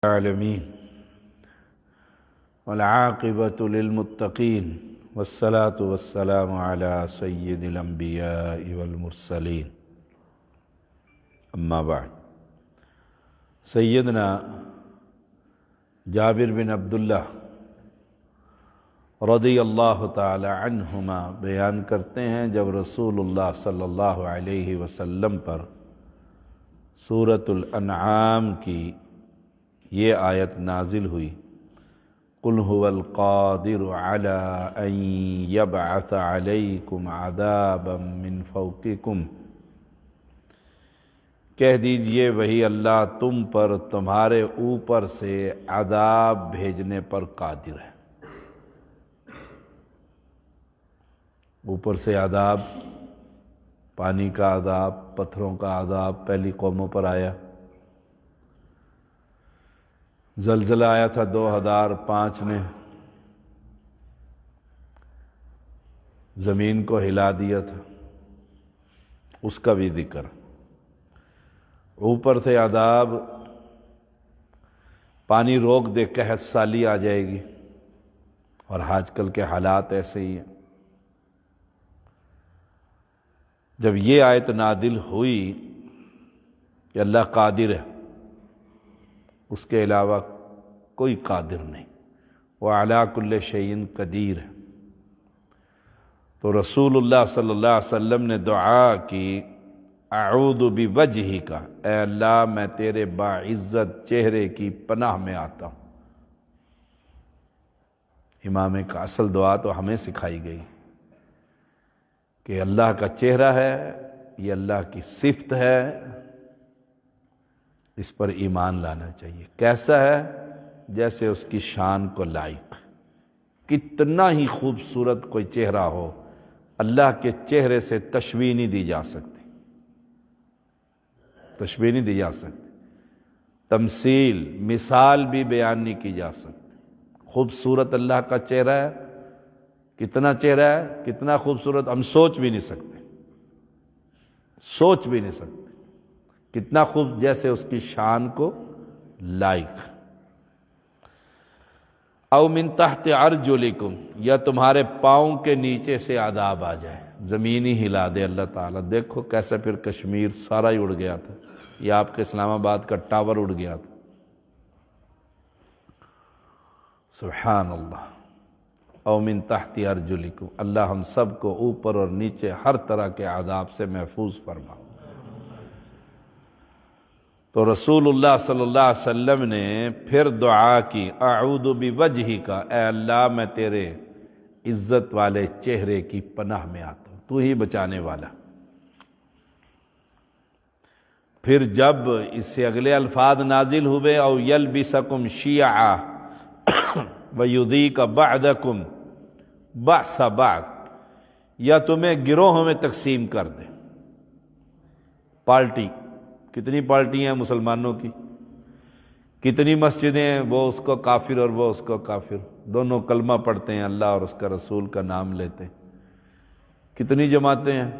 العالمین والعاقبۃ للمتقین والصلاة والسلام علی سید الانبیاء والمرسلین اما بعد۔ سیدنا جابر بن عبداللہ رضی اللہ تعالی عنہما بیان کرتے ہیں، جب رسول اللہ صلی اللہ علیہ وسلم پر سورۃ الانعام کی یہ آیت نازل ہوئی، قُلْ هُوَ الْقَادِرُ عَلَىٰ أَن يَبْعَثَ عَلَيْكُمْ عَذَابًا مِّن فَوْقِكُمْ، کہہ دیجئے وہی اللہ تم پر تمہارے اوپر سے عذاب بھیجنے پر قادر ہے۔ اوپر سے عذاب، پانی کا عذاب، پتھروں کا عذاب پہلی قوموں پر آیا، زلزلہ آیا تھا 2005 میں، زمین کو ہلا دیا تھا، اس کا بھی ذکر۔ اوپر سے عذاب، پانی روک دے قحط سالی آ جائے گی، اور آج کل کے حالات ایسے ہی ہیں۔ جب یہ آیت نازل ہوئی کہ اللہ قادر ہے، اس کے علاوہ کوئی قادر نہیں، وَعَلَىٰ كُلِّ شَيْءٍ قدیر ہے، تو رسول اللہ صلی اللہ علیہ وسلم نے دعا کی، اعوذ بوجہک، اے اللہ میں تیرے باعزت چہرے کی پناہ میں آتا ہوں۔ امام کا اصل دعا تو ہمیں سکھائی گئی کہ اللہ کا چہرہ ہے، یہ اللہ کی صفت ہے، اس پر ایمان لانا چاہیے۔ کیسا ہے؟ جیسے اس کی شان کو لائق۔ کتنا ہی خوبصورت کوئی چہرہ ہو، اللہ کے چہرے سے تشبیہ نہیں دی جا سکتی، تشبیہ نہیں دی جا سکتی، تمثیل، مثال بھی بیان نہیں کی جا سکتی۔ خوبصورت اللہ کا چہرہ ہے، کتنا چہرہ ہے، کتنا خوبصورت، ہم سوچ بھی نہیں سکتے، سوچ بھی نہیں سکتے کتنا خوب، جیسے اس کی شان کو لائق۔ او من تحت ارجلکم، یا تمہارے پاؤں کے نیچے سے عذاب آ جائے، زمین ہی ہلا دے اللہ تعالیٰ۔ دیکھو کیسے پھر کشمیر سارا ہی اڑ گیا تھا، یا آپ کے اسلام آباد کا ٹاور اڑ گیا تھا۔ سبحان اللہ۔ او من تحت ارجلکم، اللہ ہم سب کو اوپر اور نیچے ہر طرح کے عذاب سے محفوظ فرما۔ تو رسول اللہ صلی اللہ علیہ وسلم نے پھر دعا کی، اعوذ بوجہک، اے اللہ میں تیرے عزت والے چہرے کی پناہ میں آتا ہوں، تو ہی بچانے والا۔ پھر جب اس سے اگلے الفاظ نازل ہوئے، او یلبسکم شیعا ویذیق بعضکم بأس بعض، یا تمہیں گروہوں میں تقسیم کر دے۔ پارٹی، کتنی پارٹیاں ہیں مسلمانوں کی، کتنی مسجدیں ہیں، وہ اس کو کافر اور وہ اس کو کافر، دونوں کلمہ پڑھتے ہیں، اللہ اور اس کا رسول کا نام لیتے ہیں۔ کتنی جماعتیں ہیں،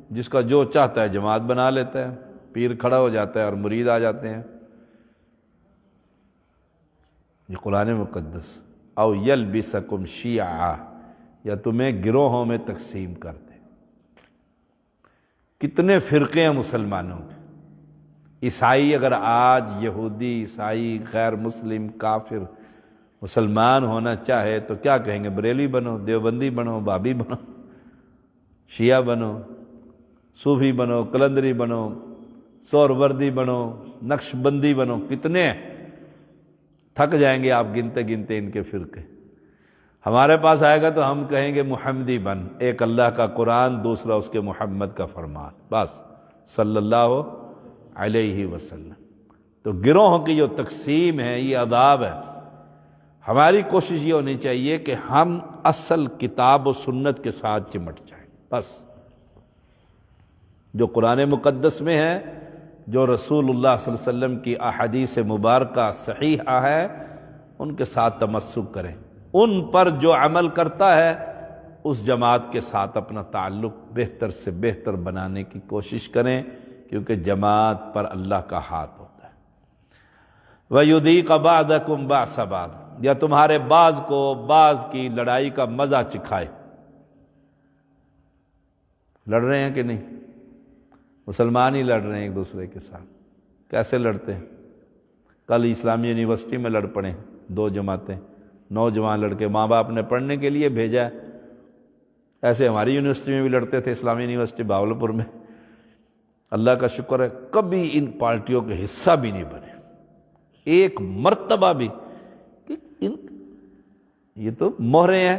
جس کا جو چاہتا ہے جماعت بنا لیتا ہے، پیر کھڑا ہو جاتا ہے اور مرید آ جاتے ہیں۔ یہ قرآن مقدس، او یلبسکم شیعا، یا تمہیں گروہوں میں تقسیم کر دے۔ کتنے فرقے ہیں مسلمانوں کے۔ عیسائی اگر آج یہودی، عیسائی، غیر مسلم، کافر مسلمان ہونا چاہے تو کیا کہیں گے؟ بریلوی بنو، دیوبندی بنو، بابی بنو، شیعہ بنو، صوفی بنو، قلندری بنو، سہروردی بنو، نقش بندی بنو، کتنے ہیں؟ تھک جائیں گے آپ گنتے گنتے ان کے فرقے۔ ہمارے پاس آئے گا تو ہم کہیں گے محمدی بن، ایک اللہ کا قرآن، دوسرا اس کے محمد کا فرمان، بس صلی اللہ علیہ وسلم۔ تو گروہوں کی جو تقسیم ہے یہ عذاب ہے۔ ہماری کوشش یہ ہونی چاہیے کہ ہم اصل کتاب و سنت کے ساتھ چمٹ جائیں، بس جو قرآن مقدس میں ہے، جو رسول اللہ صلی اللہ علیہ وسلم کی احادیث مبارکہ صحیحہ ہے، ان کے ساتھ تمسک کریں۔ ان پر جو عمل کرتا ہے اس جماعت کے ساتھ اپنا تعلق بہتر سے بہتر بنانے کی کوشش کریں، کیونکہ جماعت پر اللہ کا ہاتھ ہوتا ہے۔ وَيُذِيقَ بَعْضَكُمْ بَأْسَ بَعْضٍ، یا تمہارے بعض کو بعض کی لڑائی کا مزہ چکھائے۔ لڑ رہے ہیں کہ نہیں؟ مسلمان ہی لڑ رہے ہیں ایک دوسرے کے ساتھ۔ کیسے لڑتے ہیں؟ کل اسلامی یونیورسٹی میں لڑ پڑے 2 جماعتیں، نوجوان لڑکے، ماں باپ نے پڑھنے کے لیے بھیجا ہے۔ ایسے ہماری یونیورسٹی میں بھی لڑتے تھے، اسلامی یونیورسٹی بہاولپور میں۔ اللہ کا شکر ہے کبھی ان پارٹیوں کے حصہ بھی نہیں بنے، ایک مرتبہ بھی، کہ یہ تو مہرے ہیں،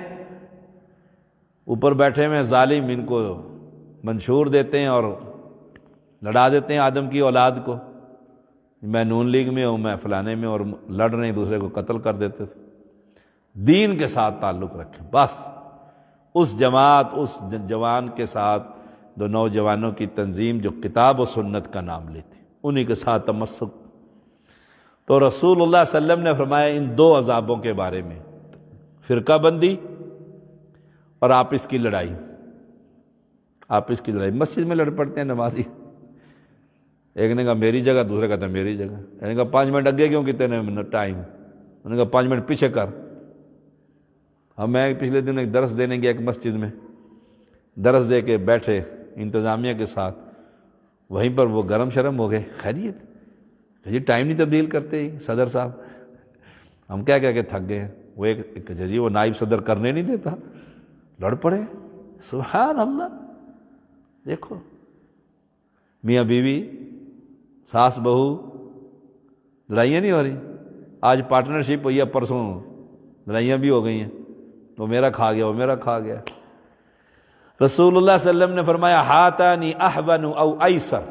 اوپر بیٹھے ہوئے ظالم، ان کو منشور دیتے ہیں اور لڑا دیتے ہیں آدم کی اولاد کو، میں نون لیگ میں ہوں، میں فلانے میں، اور لڑ رہے ہیں، دوسرے کو قتل کر دیتے تھے۔ دین کے ساتھ تعلق رکھیں بس، اس جماعت، اس جوان کے ساتھ، جو نوجوانوں کی تنظیم جو کتاب و سنت کا نام لیتی، انہی کے ساتھ تمسک۔ تو رسول اللہ صلی اللہ علیہ وسلم نے فرمایا ان 2 عذابوں کے بارے میں، فرقہ بندی اور آپس کی لڑائی۔ آپس کی لڑائی، مسجد میں لڑ پڑتے ہیں نمازی، ایک نے کہا میری جگہ، دوسرے کہتا ہے میری جگہ، ایک نے کہا 5 منٹ اگے کیوں کتنے ٹائم، انہوں نے کہا 5 منٹ پیچھے کر۔ میں پچھلے دن ایک درس دینے گیا ایک مسجد میں، درس دے کے بیٹھے انتظامیہ کے ساتھ، وہیں پر وہ گرم شرم ہو گئے، خیریت جی ٹائم نہیں تبدیل کرتے صدر صاحب، ہم کیا کہہ کے تھک گئے ہیں۔ وہ ایک جی وہ نائب صدر کرنے نہیں دیتا، لڑ پڑے، سبحان اللہ۔ دیکھو میاں بیوی، ساس بہو، لڑائیاں نہیں ہو رہی، آج پارٹنرشپ ہوئی ہے، پرسوں لڑائیاں بھی ہو گئی ہیں، وہ میرا کھا گیا، وہ میرا کھا گیا۔ رسول اللہ صلی اللہ علیہ وسلم نے فرمایا ہاتانی احون او ایسر،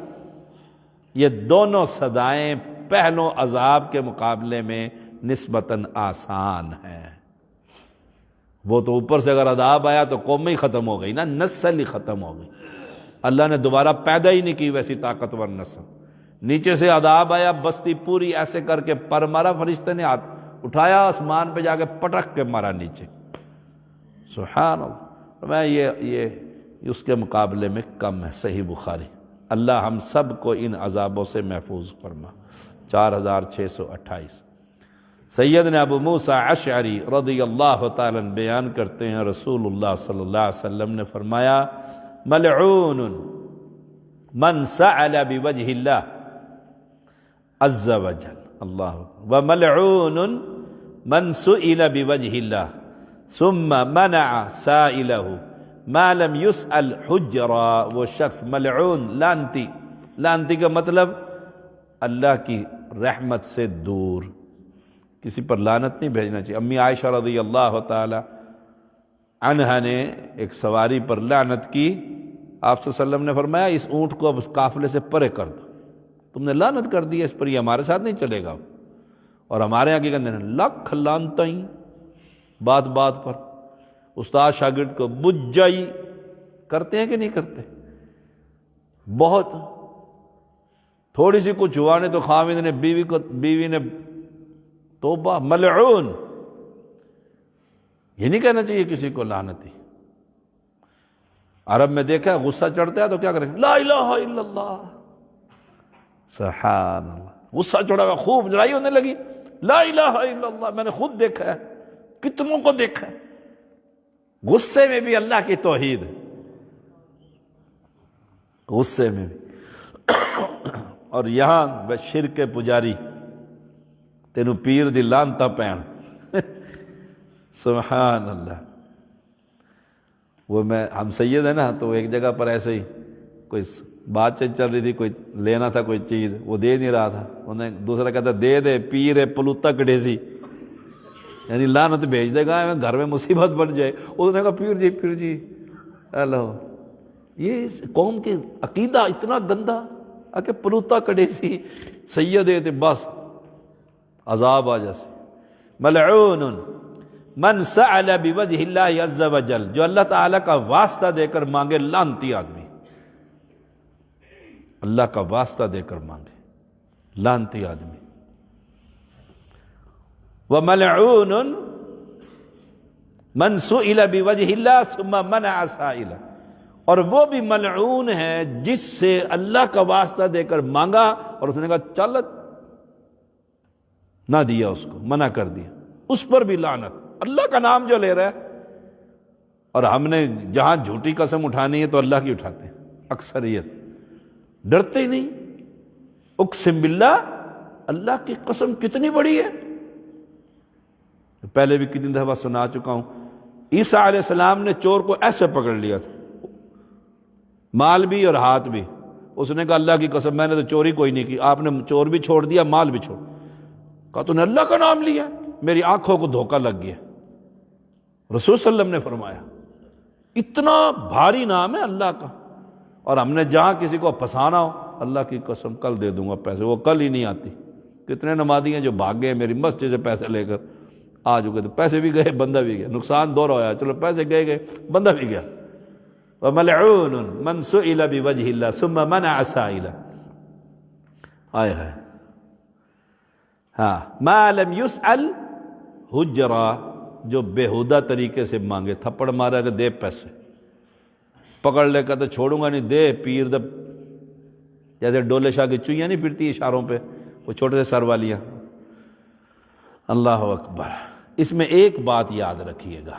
یہ دونوں سزائیں پہلوں عذاب کے مقابلے میں نسبتاً آسان ہیں۔ وہ تو اوپر سے اگر عذاب آیا تو قوم ہی ختم ہو گئی نا، نسل ہی ختم ہو گئی، اللہ نے دوبارہ پیدا ہی نہیں کی ویسی طاقتور نسل۔ نیچے سے عذاب آیا، بستی پوری ایسے کر کے پر مارا، فرشتے نے ہاتھ اٹھایا، آسمان پہ جا کے پٹک کے مارا نیچے، سبحان اللہ۔ میں یہ اس کے مقابلے میں کم ہے۔ صحیح بخاری۔ اللہ ہم سب کو ان عذابوں سے محفوظ فرما۔ 4628 سیدنا ابو موسیٰ اشعری رضی اللہ تعالیٰ عنہ بیان کرتے ہیں، رسول اللہ صلی اللہ علیہ وسلم نے فرمایا ملعون من سأل بوجہ اللہ عز وجل، اللہ وملعون من سئل بوجہ اللہ ثم منع سائلہ ما لم يسأل حجرا۔ وہ شخص ملعون، لعنتی، لعنتی کا مطلب اللہ کی رحمت سے دور، کسی پر لعنت نہیں بھیجنا چاہیے۔ امی عائشہ رضی اللہ تعالی عنہا نے ایک سواری پر لعنت کی، آپ صلی اللہ علیہ وسلم نے فرمایا اس اونٹ کو اب اس قافلے سے پرے کر دو، تم نے لعنت کر دی ہے اس پر، یہ ہمارے ساتھ نہیں چلے گا۔ اور ہمارے یہاں کی کہتے ہیں لاکھ لعنتیں بات بات پر، استاد شاگرد کو بجائی کرتے ہیں کہ نہیں کرتے؟ بہت، تھوڑی سی کچھ ہوا نہیں تو خاوند نے بیوی نے توبہ، ملعون۔ یہ نہیں کہنا چاہیے کسی کو لعنتی۔ عرب میں دیکھا ہے غصہ چڑھتا ہے تو کیا کریں گے؟ لا الہ الا اللہ، سبحان اللہ۔ غصہ چڑھا ہوا، خوب لڑائی ہونے لگی، لا الہ الا اللہ۔ میں نے خود دیکھا ہے، کتنوں کو دیکھا ہے، غصے میں بھی اللہ کی توحید، غصے میں بھی۔ اور یہاں شرک پجاری، تینوں پیر دی لانتا پین، سبحان اللہ۔ وہ ہم سید ہیں نا، تو ایک جگہ پر ایسے ہی کوئی بات چل رہی تھی، کوئی لینا تھا کوئی چیز، وہ دے نہیں رہا تھا، انہیں دوسرا کہتا دے دے، پیر ہے پلوتا کڈیسی، یعنی لعنت بھیج دے گا، گھر میں مصیبت بن جائے۔ انہوں نے کہا پیر جی اللہ، یہ قوم کے عقیدہ اتنا گندا کہ پلوتا کڈیسی سید ہے، بس عذاب آ جیسے۔ ملعون من سأل بوجہ اللہ عز وجل، جو اللہ تعالیٰ کا واسطہ دے کر مانگے، لعنتی آدمی، اللہ کا واسطہ دے کر مانگے، لعنتی آدمی۔ وملعون من سئل بوجہ اللہ ثم منع سائلہ، اور وہ بھی ملعون ہے جس سے اللہ کا واسطہ دے کر مانگا اور اس نے کہا چل نہ دیا اس کو، منع کر دیا، اس پر بھی لعنت۔ اللہ کا نام جو لے رہا ہے، اور ہم نے جہاں جھوٹی قسم اٹھانی ہے تو اللہ کی اٹھاتے ہیں اکثریت، ڈرتے ہی نہیں۔ اقسم باللہ، اللہ کی قسم کتنی بڑی ہے، پہلے بھی کتنی دفعہ سنا چکا ہوں۔ عیسیٰ علیہ السلام نے چور کو ایسے پکڑ لیا تھا، مال بھی اور ہاتھ بھی۔ اس نے کہا اللہ کی قسم میں نے تو چوری کوئی نہیں کی، آپ نے چور بھی چھوڑ دیا، مال بھی چھوڑ۔ کہا تو نے اللہ کا نام لیا، میری آنکھوں کو دھوکہ لگ گیا۔ رسول صلی اللہ علیہ وسلم نے فرمایا اتنا بھاری نام ہے اللہ کا، اور ہم نے جہاں کسی کو پھنسانا ہو، اللہ کی قسم کل دے دوں گا پیسے، وہ کل ہی نہیں آتی۔ کتنے نمازی ہیں جو بھاگ گئے میری مسجد سے پیسے لے کر، آ چکے تو پیسے بھی گئے، بندہ بھی گیا، نقصان دورہ ہوا، چلو پیسے گئے بندہ بھی گیا۔ وَمَلْعُونٌ مَنْ سُئِلَ بِوَجْهِ اللَّهِ ثُمَّ مَنَعَ سَائِلًا۔ آئے ہے ہاں، مَا لَمْ يُسْأَلْ حُجْرًا، جو بےہودہ طریقے سے مانگے، تھپڑ مارا کہ دے پیسے، پکڑ لے کر تو چھوڑوں گا نہیں، دے پیر دب، جیسے ڈولے شاہ کی چوئیاں نہیں پھرتی اشاروں پہ، وہ چھوٹے سے سر والیاں۔ اللہ اکبر۔ اس میں ایک بات یاد رکھیے گا،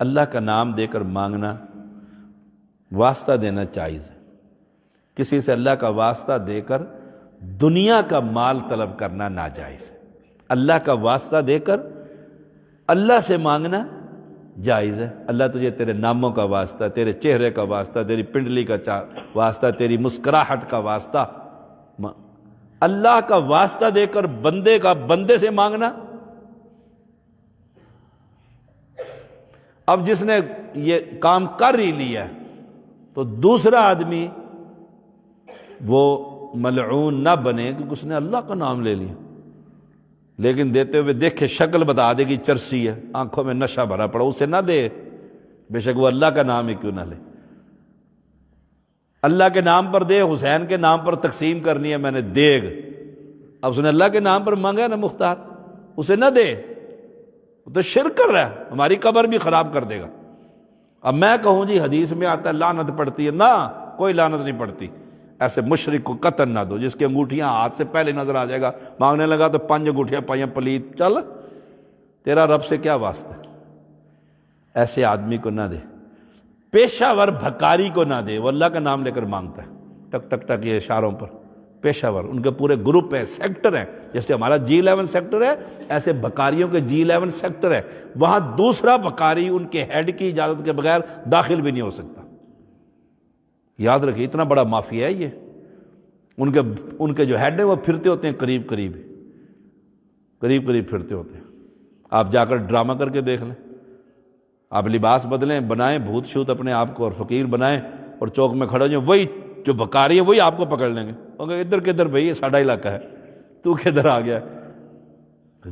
اللہ کا نام دے کر مانگنا، واسطہ دینا جائز ہے۔ کسی سے اللہ کا واسطہ دے کر دنیا کا مال طلب کرنا ناجائز ہے۔ اللہ کا واسطہ دے کر اللہ سے مانگنا جائز ہے۔ اللہ تجھے تیرے ناموں کا واسطہ، تیرے چہرے کا واسطہ، تیری پنڈلی کا واسطہ، تیری مسکراہٹ کا واسطہ، اللہ کا واسطہ دے کر بندے کا بندے سے مانگنا۔ اب جس نے یہ کام کر ہی لیا تو دوسرا آدمی وہ ملعون نہ بنے کیونکہ اس نے اللہ کا نام لے لیا، لیکن دیتے ہوئے دیکھے شکل بتا دے گی چرسی ہے، آنکھوں میں نشہ بھرا پڑا، اسے نہ دے، بے شک وہ اللہ کا نام ہی کیوں نہ لے۔ اللہ کے نام پر دے، حسین کے نام پر تقسیم کرنی ہے میں نے دیگ، اب اس نے اللہ کے نام پر مانگا نا مختار، اسے نہ دے، وہ تو شرک کر رہا ہے، ہماری قبر بھی خراب کر دے گا۔ اب میں کہوں جی حدیث میں آتا ہے لعنت پڑتی ہے، نہ کوئی لعنت نہیں پڑتی، ایسے مشرک کو قطن نہ دو جس کی انگوٹھیاں ہاتھ سے پہلے نظر آ جائے گا، مانگنے لگا تو 5 انگوٹھیاں پائیں پلیت، چل تیرا رب سے کیا واسطہ، ایسے آدمی کو نہ دے۔ پیشہ ور بھکاری کو نہ دے، وہ اللہ کا نام لے کر مانگتا ہے، ٹک ٹک ٹک یہ اشاروں پر، پیشہ ور ان کے پورے گروپ ہیں، سیکٹر ہیں، جیسے ہمارا G11 سیکٹر ہے ایسے بھکاریوں کے G11 سیکٹر ہے، وہاں دوسرا بھکاری ان کے ہیڈ کی اجازت کے بغیر داخل بھی نہیں ہو سکتا۔ یاد رکھیے اتنا بڑا مافیا ہے یہ، ان کے جو ہیڈ ہیں وہ پھرتے ہوتے ہیں قریب قریب پھرتے ہوتے ہیں۔ آپ جا کر ڈرامہ کر کے دیکھ لیں، آپ لباس بدلیں، بنائیں بھوت شوت اپنے آپ کو اور فقیر بنائیں اور چوک میں کھڑے ہو جائیں، وہی جو بھکاری ہے وہی آپ کو پکڑ لیں گے، کہیں ادھر کدھر بھائی، یہ ساڈا علاقہ ہے، تو کدھر آ گیا،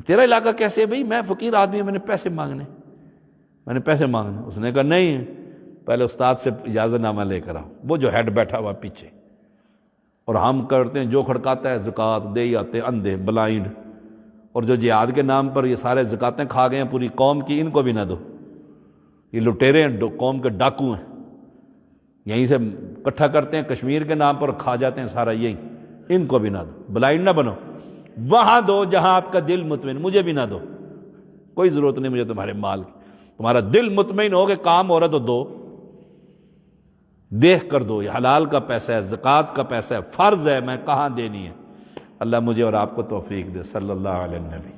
تیرا علاقہ کیسے ہے بھائی، میں فقیر آدمی ہوں، میں نے پیسے مانگنے۔ اس نے کہا نہیں، پہلے استاد سے اجازت نامہ لے کر آؤ، وہ جو ہیڈ بیٹھا ہوا پیچھے، اور ہم کرتے ہیں جو کھڑکاتا ہے زکوٰۃ دے ہی آتے ہیں، اندھے بلائنڈ، اور جو جہاد کے نام پر یہ سارے زکاتیں کھا گئے ہیں پوری قوم کی، ان کو بھی نہ دو، یہ لٹیرے ہیں، قوم کے ڈاکو ہیں، یہیں سے اکٹھا کرتے ہیں کشمیر کے نام پر کھا جاتے ہیں سارا، یہی ان کو بھی نہ دو، بلائنڈ نہ بنو، وہاں دو جہاں آپ کا دل مطمئن، مجھے بھی نہ دو، کوئی ضرورت نہیں مجھے تمہارے مال کی، تمہارا دل مطمئن ہو کہ کام ہو رہا تو دو، دیکھ کر دو، یہ حلال کا پیسہ ہے، زکوٰۃ کا پیسہ ہے، فرض ہے، میں کہاں دینی ہے۔ اللہ مجھے اور آپ کو توفیق دے، صلی اللہ علیہ وسلم۔